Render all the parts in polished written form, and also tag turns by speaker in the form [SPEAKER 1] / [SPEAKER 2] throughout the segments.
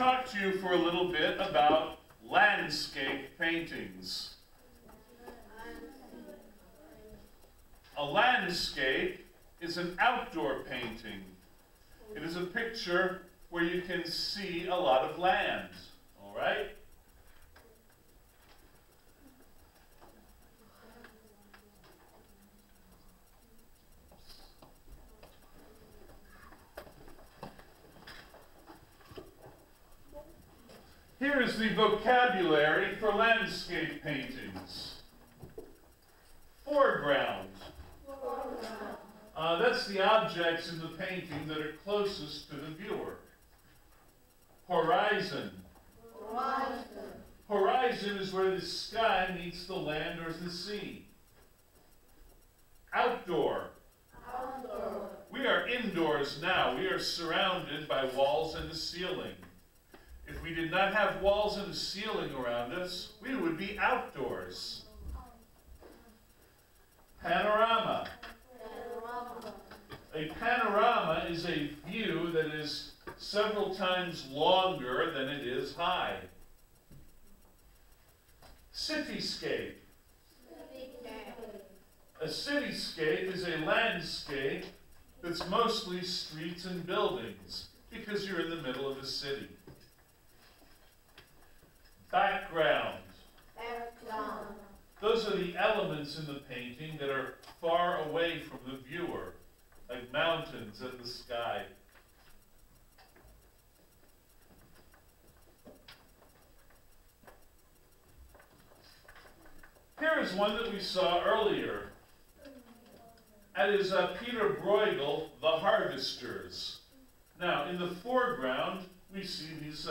[SPEAKER 1] talk to you for a little bit about landscape paintings. A landscape is an outdoor painting. It is a picture where you can see a lot of land, all right? Here is the vocabulary for landscape paintings. Foreground. That's the objects in the painting that are closest to the viewer. Horizon. Horizon is where the sky meets the land or the sea. Outdoor. We are indoors now. We are surrounded by walls and a ceiling. If we did not have walls and a ceiling around us, we would be outdoors. Panorama. A panorama is a view that is several times longer than it is high. Cityscape. A cityscape is a landscape that's mostly streets and buildings because you're in the middle of a city. Background. Those are the elements in the painting that are far away from the viewer, like mountains and the sky. Here is one that we saw earlier. That is Peter Bruegel, The Harvesters. Now, in the foreground, we see these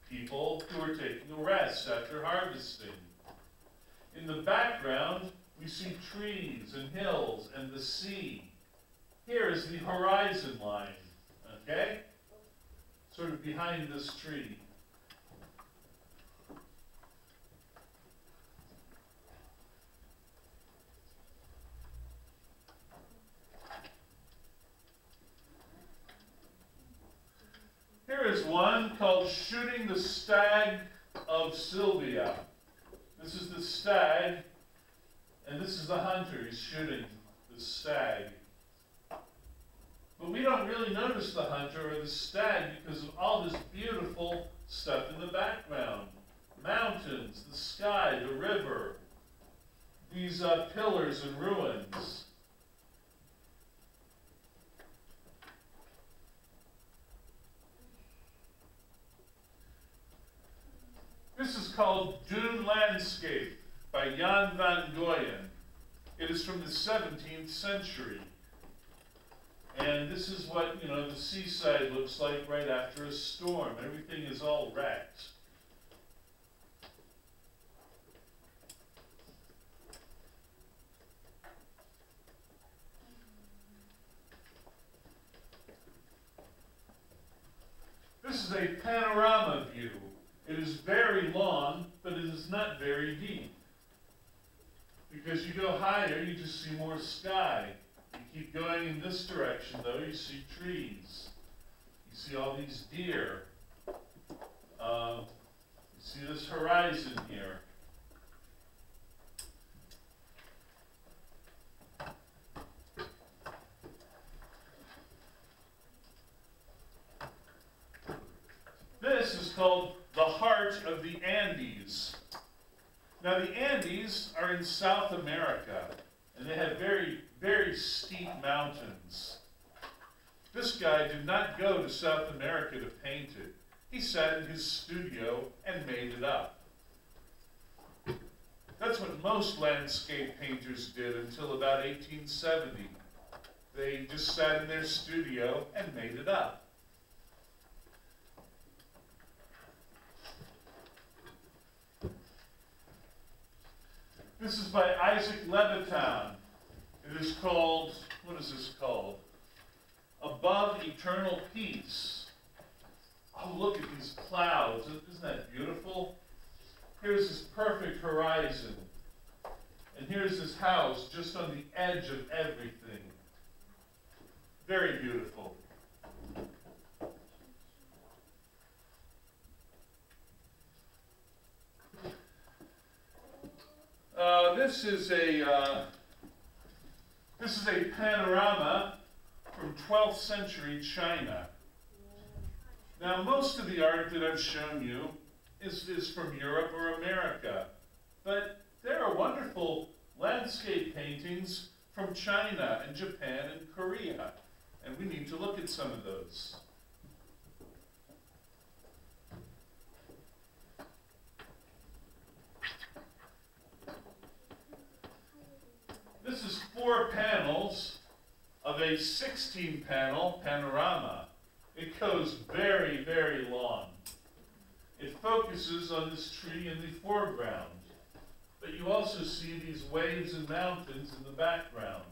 [SPEAKER 1] people who are taking a rest after harvesting. In the background, we see trees and hills and the sea. Here is the horizon line, okay? Sort of behind this tree. Here is one called Shooting the Stag of Sylvia. This is the stag, and this is the hunter. He's shooting the stag. But we don't really notice the hunter or the stag because of all this beautiful stuff in the background. Mountains, the sky, the river, these pillars and ruins. This is called Dune Landscape by Jan van Goyen. It is from the 17th century. And this is what, the seaside looks like right after a storm. Everything is all wrecked. This is a panorama view. It is very long, but it is not very deep. Because you go higher, you just see more sky. You keep going in this direction, though, you see trees. You see all these deer. You see this horizon here. This is called the heart of the Andes. Now, the Andes are in South America, and they have very, very steep mountains. This guy did not go to South America to paint it. He sat in his studio and made it up. That's what most landscape painters did until about 1870. They just sat in their studio and made it up. This is by Isaac Levitan. It is called, what is this called? Above Eternal Peace. Oh, look at these clouds. Isn't that beautiful? Here's this perfect horizon. And here's this house just on the edge of everything. Very beautiful. this is a panorama from 12th century China. Now, most of the art that I've shown you is from Europe or America, but there are wonderful landscape paintings from China and Japan and Korea, and we need to look at some of those. This is 4 panels of a 16-panel panorama. It goes very, very long. It focuses on this tree in the foreground, but you also see these waves and mountains in the background.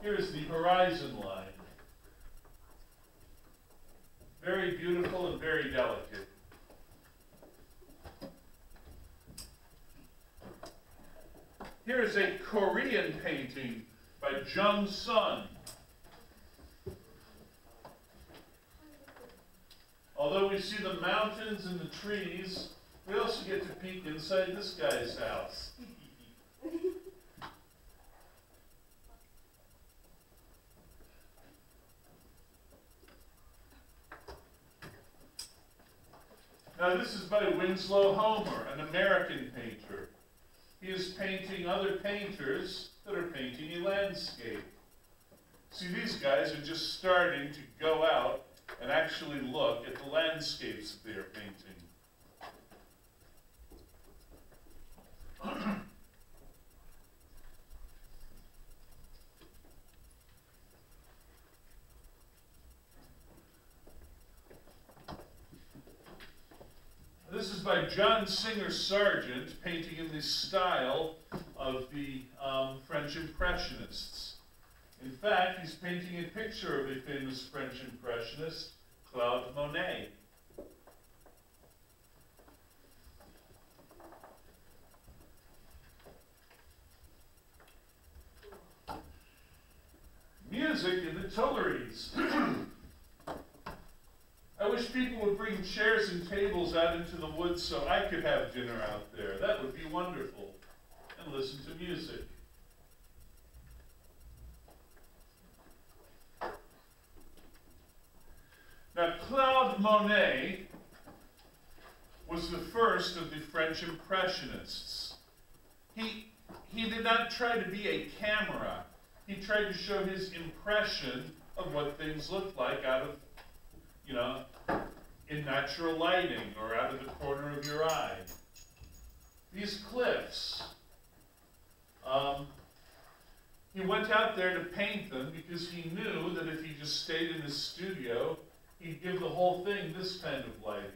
[SPEAKER 1] Here's the horizon line. Very beautiful and very delicate. Here is a Korean painting by Jung Sun. Although we see the mountains and the trees, we also get to peek inside this guy's house. Now this is by Winslow Homer, an American painter. He is painting other painters that are painting a landscape. See, these guys are just starting to go out and actually look at the landscapes that they are painting. This is by John Singer Sargent, painting in the style of the French Impressionists. In fact, he's painting a picture of a famous French Impressionist, Claude Monet. Music in the Tuileries. I wish people would bring chairs and tables out into the woods so I could have dinner out there. That would be wonderful. And listen to music. Now, Claude Monet was the first of the French Impressionists. He did not try to be a camera. He tried to show his impression of what things looked like out of, you know, in natural lighting or out of the corner of your eye. These cliffs, he went out there to paint them because he knew that if he just stayed in his studio, he'd give the whole thing this kind of lighting.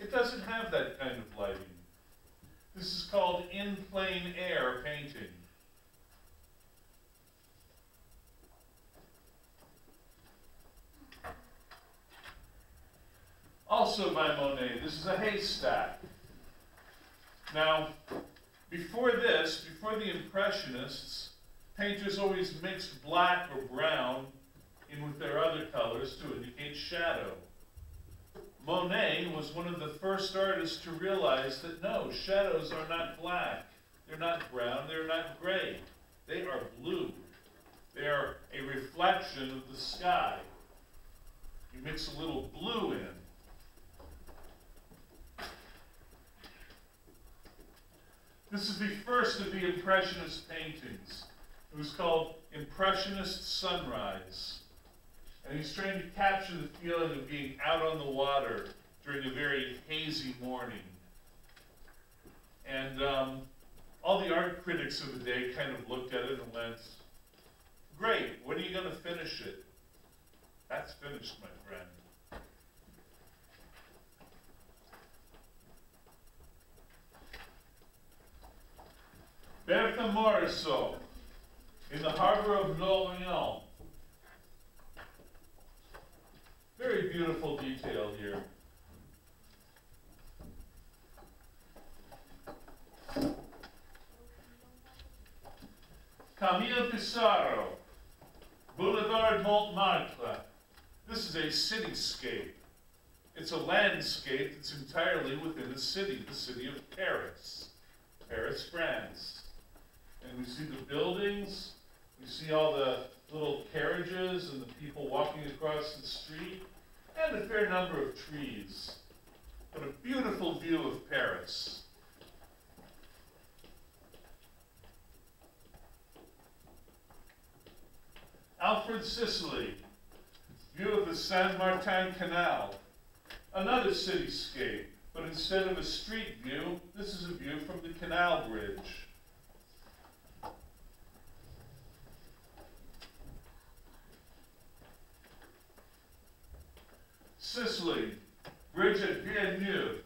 [SPEAKER 1] It doesn't have that kind of lighting. This is called in plain air painting. Also by Monet, this is a haystack. Now, before this, before the Impressionists, painters always mixed black or brown in with their other colors to indicate shadow. Monet was one of the first artists to realize that no, shadows are not black, they're not brown, they're not gray. They are blue. They are a reflection of the sky. You mix a little blue in. This is the first of the Impressionist paintings. It was called Impressionist Sunrise. And he's trying to capture the feeling of being out on the water during a very hazy morning. And all the art critics of the day kind of looked at it and went, great, when are you going to finish it? That's finished, my friend. Bertha Morisot, in the harbor of Lorient. Very beautiful detail here. Camille Pissarro, Boulevard Montmartre. This is a cityscape. It's a landscape that's entirely within a city, the city of Paris, Paris, France. And we see the buildings, we see all the little carriages and the people walking across the street, and a fair number of trees. But a beautiful view of Paris. Alfred Sicily, view of the Saint Martin Canal. Another cityscape, but instead of a street view, this is a view from the canal bridge. Sicily, bridge at Villeneuve.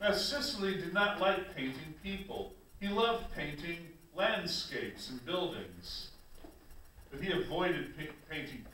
[SPEAKER 1] Now, Sicily did not like painting people. He loved painting landscapes and buildings. But he avoided painting